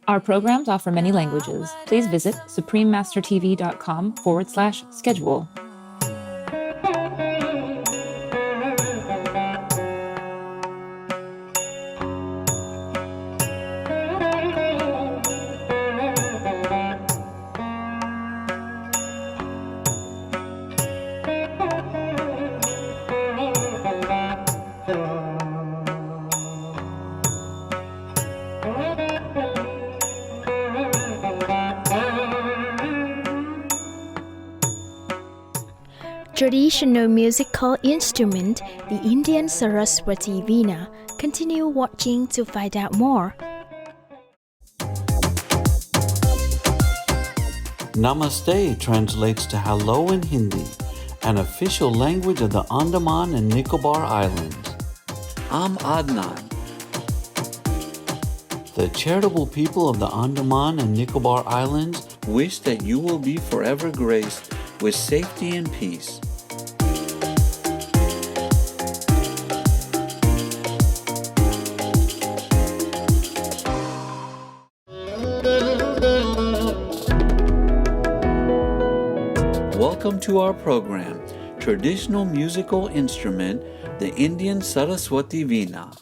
Our programs offer many languages. Please visit suprememastertv.com/schedule. Traditional musical instrument, the Indian Saraswati Veena. Continue watching to find out more. Namaste translates to hello in Hindi, an official language of the Andaman and Nicobar Islands. I'm Adnan. The charitable people of the Andaman and Nicobar Islands wish that you will be forever graced with safety and peace. Welcome to our program, Traditional Musical Instrument, the Indian Saraswati Veena.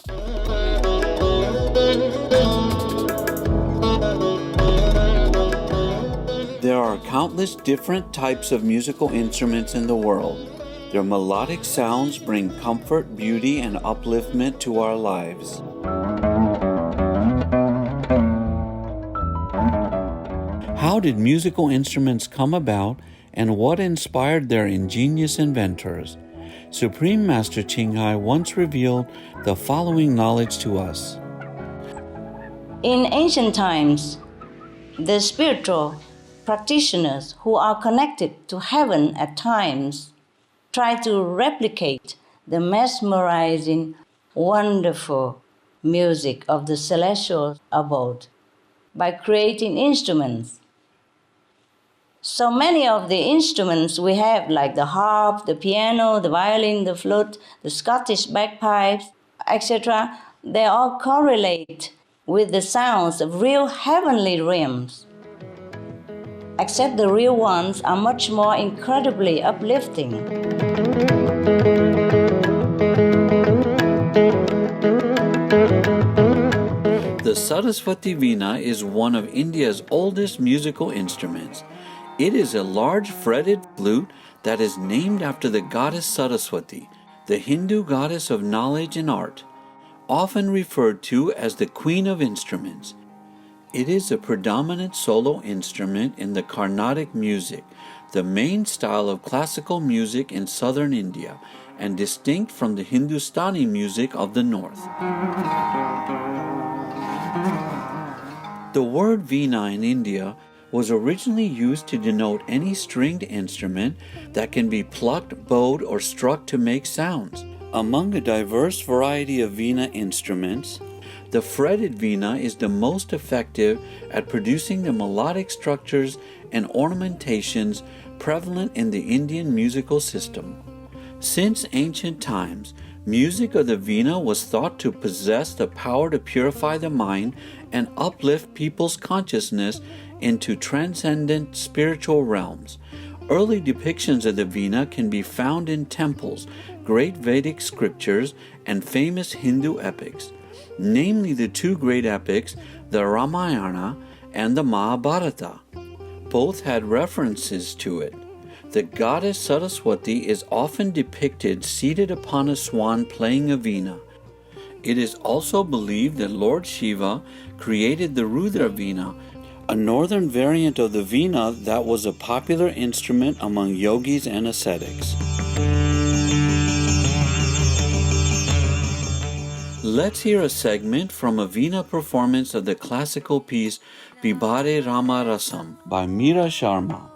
There are countless different types of musical instruments in the world. Their melodic sounds bring comfort, beauty, and upliftment to our lives. How did musical instruments come about, and what inspired their ingenious inventors? Supreme Master Qinghai once revealed the following knowledge to us. In ancient times, the spiritual practitioners who are connected to heaven at times try to replicate the mesmerizing, wonderful music of the celestial abode by creating instruments. So many of the instruments we have, like the harp, the piano, the violin, the flute, the Scottish bagpipes, etc., they all correlate with the sounds of real heavenly realms. Except the real ones are much more incredibly uplifting. The Saraswati Veena is one of India's oldest musical instruments. It is a large fretted flute that is named after the goddess Saraswati, the Hindu goddess of knowledge and art, often referred to as the Queen of Instruments. It is a predominant solo instrument in the Carnatic music, the main style of classical music in southern India, and distinct from the Hindustani music of the north. The word Veena in India was originally used to denote any stringed instrument that can be plucked, bowed, or struck to make sounds. Among a diverse variety of Veena instruments, the fretted Veena is the most effective at producing the melodic structures and ornamentations prevalent in the Indian musical system. Since ancient times, music of the Veena was thought to possess the power to purify the mind and uplift people's consciousness into transcendent spiritual realms. Early depictions of the Veena can be found in temples, great Vedic scriptures, and famous Hindu epics, namely the two great epics, the Ramayana and the Mahabharata. Both had references to it. The goddess Saraswati is often depicted seated upon a swan playing a Veena. It is also believed that Lord Shiva created the Rudra Veena, a northern variant of the Veena that was a popular instrument among yogis and ascetics. Let's hear a segment from a Veena performance of the classical piece Vibhare Rama Rasam by Meera Sharma.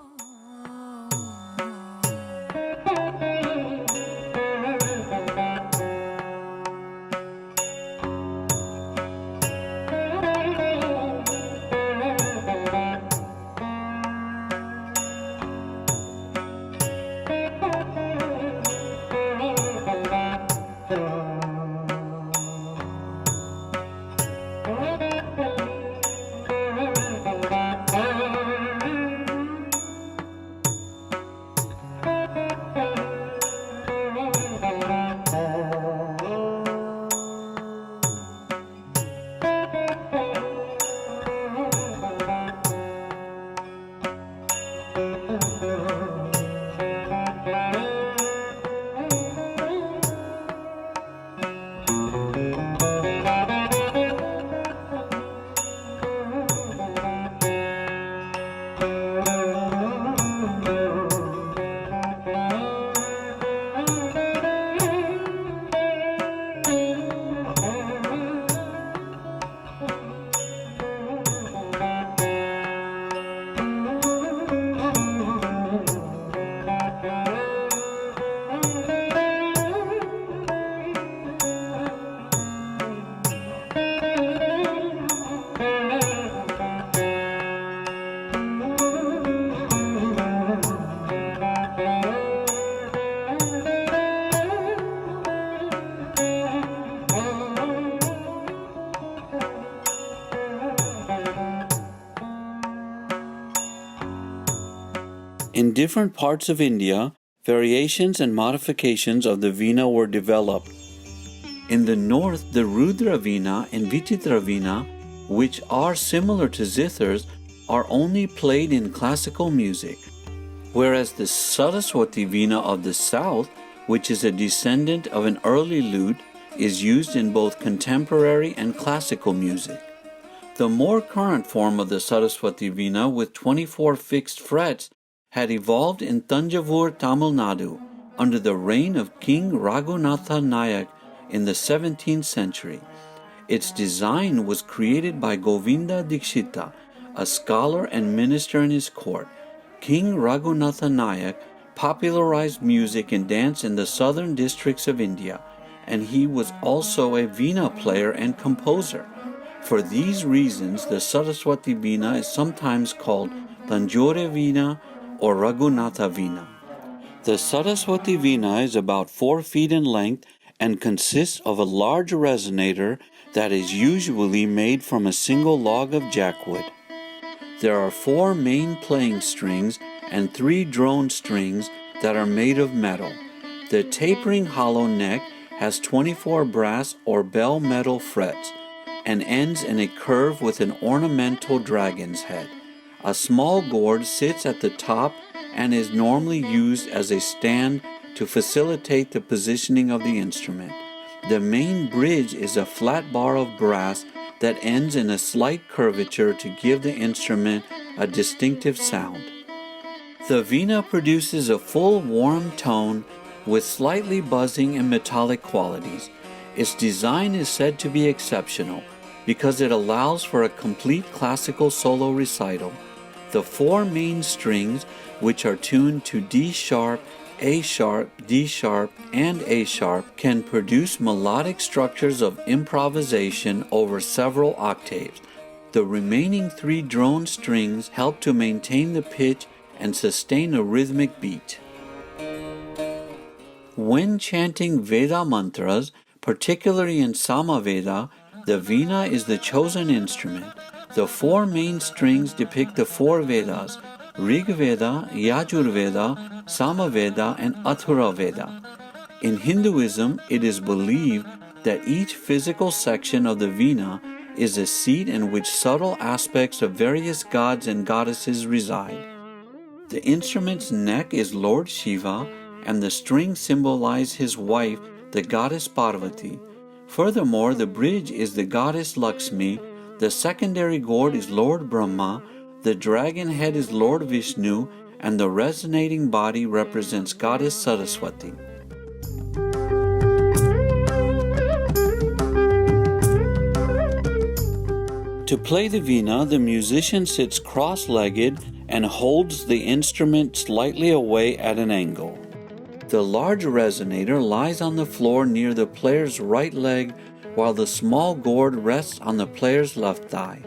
In different parts of India, variations and modifications of the Veena were developed. In the north, the Rudra Veena and Vichitra Veena, which are similar to zithers, are only played in classical music, whereas the Saraswati Veena of the south, which is a descendant of an early lute, is used in both contemporary and classical music. The more current form of the Saraswati Veena with 24 fixed frets had evolved in Tanjavur, Tamil Nadu, under the reign of King Raghunatha Nayak in the 17th century. Its design was created by Govinda Dikshita, a scholar and minister in his court. King Raghunatha Nayak popularized music and dance in the southern districts of India, and he was also a Veena player and composer. For these reasons, the Saraswati Veena is sometimes called Tanjore Veena or Raghunatha Veena. The Saraswati Veena is about 4 feet in length and consists of a large resonator that is usually made from a single log of jackwood. There are 4 main playing strings and 3 drone strings that are made of metal. The tapering hollow neck has 24 brass or bell metal frets and ends in a curve with an ornamental dragon's head. A small gourd sits at the top and is normally used as a stand to facilitate the positioning of the instrument. The main bridge is a flat bar of brass that ends in a slight curvature to give the instrument a distinctive sound. The Veena produces a full warm tone with slightly buzzing and metallic qualities. Its design is said to be exceptional because it allows for a complete classical solo recital. The 4 main strings, which are tuned to D sharp, A sharp, D sharp, and A sharp, can produce melodic structures of improvisation over several octaves. The remaining 3 drone strings help to maintain the pitch and sustain a rhythmic beat. When chanting Veda mantras, particularly in Samaveda, the Veena is the chosen instrument. The 4 main strings depict the 4 Vedas: Rig Veda, Yajur Veda, Samaveda, and Athura Veda. In Hinduism, it is believed that each physical section of the Veena is a seat in which subtle aspects of various gods and goddesses reside. The instrument's neck is Lord Shiva, and the strings symbolize his wife, the goddess Parvati. Furthermore, the bridge is the goddess Lakshmi, the secondary gourd is Lord Brahma, the dragon head is Lord Vishnu, and the resonating body represents goddess Saraswati. To play the Veena, the musician sits cross-legged and holds the instrument slightly away at an angle. The large resonator lies on the floor near the player's right leg, while the small gourd rests on the player's left thigh.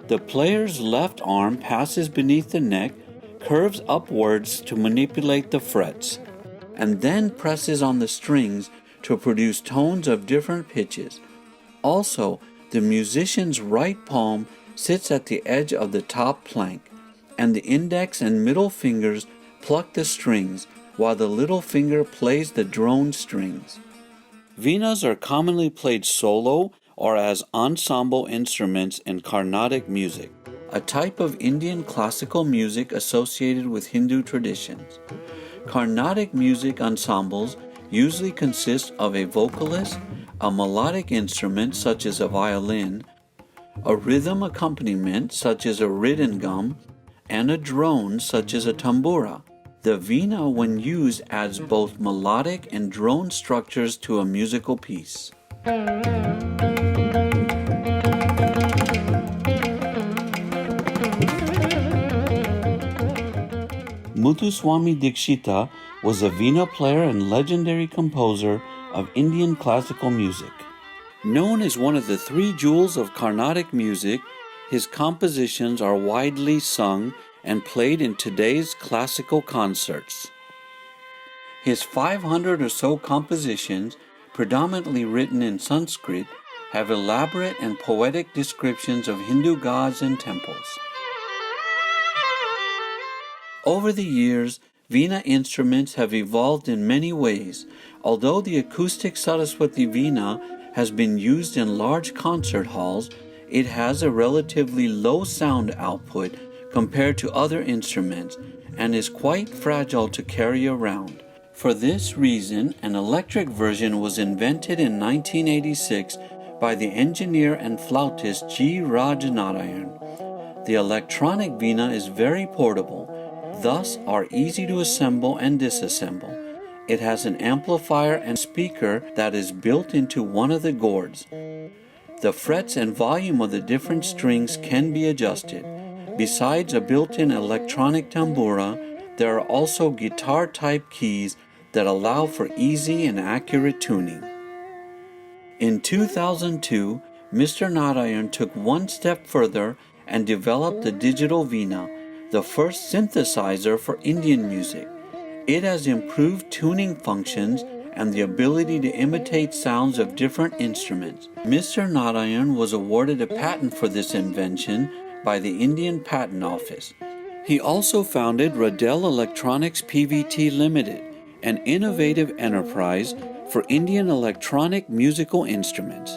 The player's left arm passes beneath the neck, curves upwards to manipulate the frets, and then presses on the strings to produce tones of different pitches. Also, the musician's right palm sits at the edge of the top plank, and the index and middle fingers pluck the strings, while the little finger plays the drone strings. Veenas are commonly played solo or as ensemble instruments in Carnatic music, a type of Indian classical music associated with Hindu traditions. Carnatic music ensembles usually consist of a vocalist, a melodic instrument such as a violin, a rhythm accompaniment such as a ridengum, and a drone such as a tambura. The Veena, when used, adds both melodic and drone structures to a musical piece. Muthuswami Dikshita was a Veena player and legendary composer of Indian classical music. Known as one of the 3 jewels of Carnatic music, his compositions are widely sung and played in today's classical concerts. His 500 or so compositions, predominantly written in Sanskrit, have elaborate and poetic descriptions of Hindu gods and temples. Over the years, Veena instruments have evolved in many ways. Although the acoustic Saraswati Veena has been used in large concert halls, it has a relatively low sound output compared to other instruments and is quite fragile to carry around. For this reason, an electric version was invented in 1986 by the engineer and flautist G. Rajanarayan. The electronic Veena is very portable, thus are easy to assemble and disassemble. It has an amplifier and speaker that is built into one of the gourds. The frets and volume of the different strings can be adjusted. Besides a built-in electronic tambura, there are also guitar-type keys that allow for easy and accurate tuning. In 2002, Mr. Narayan took one step further and developed the digital Veena, the first synthesizer for Indian music. It has improved tuning functions and the ability to imitate sounds of different instruments. Mr. Narayan was awarded a patent for this invention by the Indian Patent Office. He also founded Radel Electronics Pvt Limited, an innovative enterprise for Indian electronic musical instruments.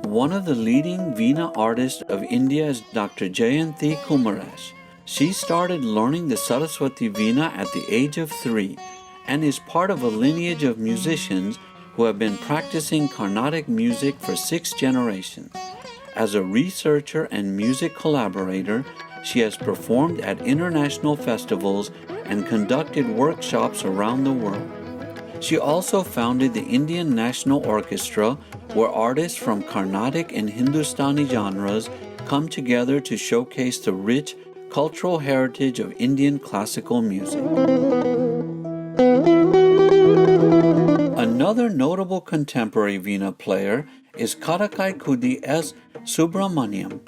One of the leading Veena artists of India is Dr. Jayanti Kumaresh. She started learning the Saraswati Veena at the age of 3 and is part of a lineage of musicians who have been practicing Carnatic music for 6 generations. As a researcher and music collaborator, she has performed at international festivals and conducted workshops around the world. She also founded the Indian National Orchestra, where artists from Carnatic and Hindustani genres come together to showcase the rich cultural heritage of Indian classical music. Another notable contemporary Veena player is Karakai Kudi S. Subramaniam,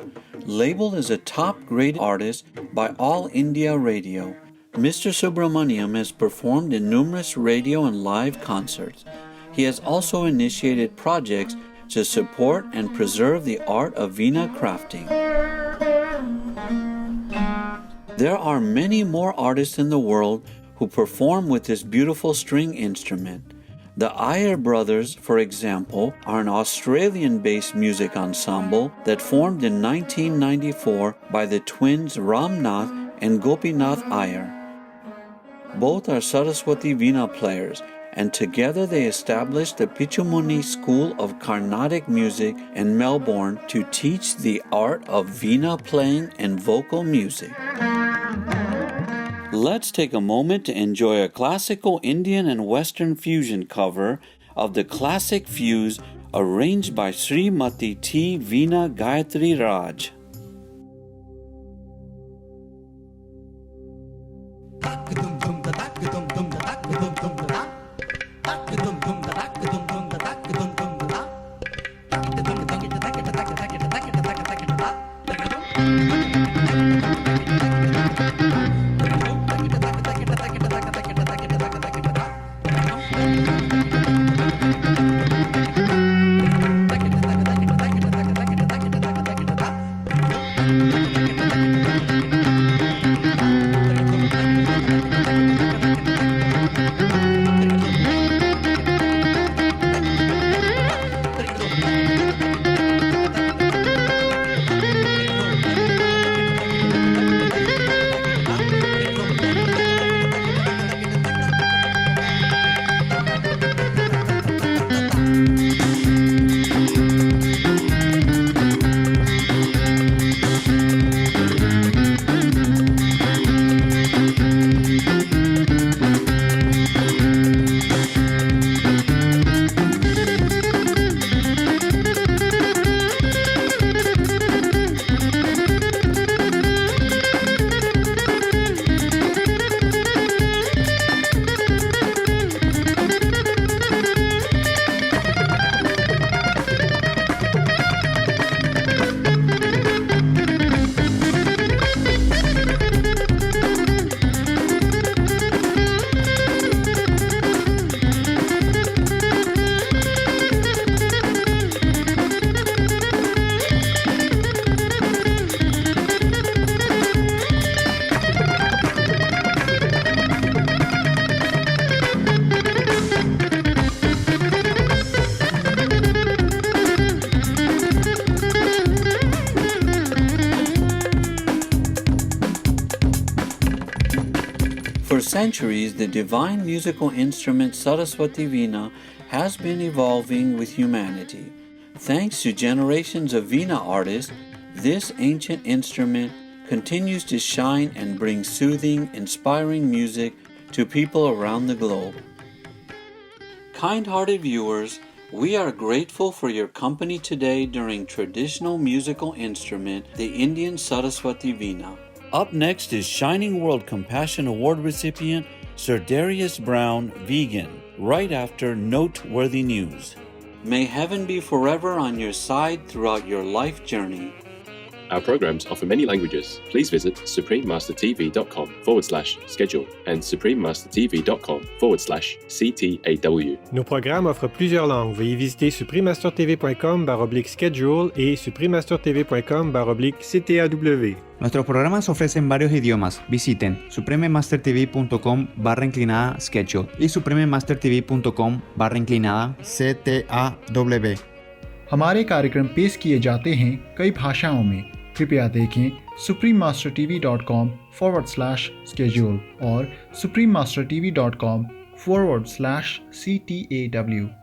labeled as a top-graded artist by All India Radio. Mr. Subramaniam has performed in numerous radio and live concerts. He has also initiated projects to support and preserve the art of Veena crafting. There are many more artists in the world who perform with this beautiful string instrument. The Iyer brothers, for example, are an Australian-based music ensemble that formed in 1994 by the twins Ramnath and Gopinath Iyer. Both are Saraswati Veena players, and together they established the Pichumuni School of Carnatic Music in Melbourne to teach the art of Veena playing and vocal music. Let's take a moment to enjoy a classical Indian and Western fusion cover of the classic Fuse arranged by Srimati T. Veena Gayatri Raj. centuries, the divine musical instrument Saraswati Veena has been evolving with humanity. Thanks to generations of Veena artists, this ancient instrument continues to shine and bring soothing, inspiring music to people around the globe. Kind-hearted viewers, we are grateful for your company today during traditional musical instrument, the Indian Saraswati Veena. Up next is Shining World Compassion Award recipient Sir Darius Brown, vegan, right after Noteworthy News. May heaven be forever on your side throughout your life journey. Our programs offer many languages. Please visit suprememastertv.com/schedule and suprememastertv.com/CTAW. Nos programmes offrent plusieurs langues. Veuillez visiter suprememastertv.com/schedule et suprememastertv.com/CTAW. Nuestros programas ofrecen varios idiomas. Visiten suprememastertv.com/schedule y suprememastertv.com/CTAW. हमारे कार्यक्रम पेश किए जाते हैं कई भाषाओं में। कृपया देखें suprememastertv.com/schedule और suprememastertv.com/CTAW।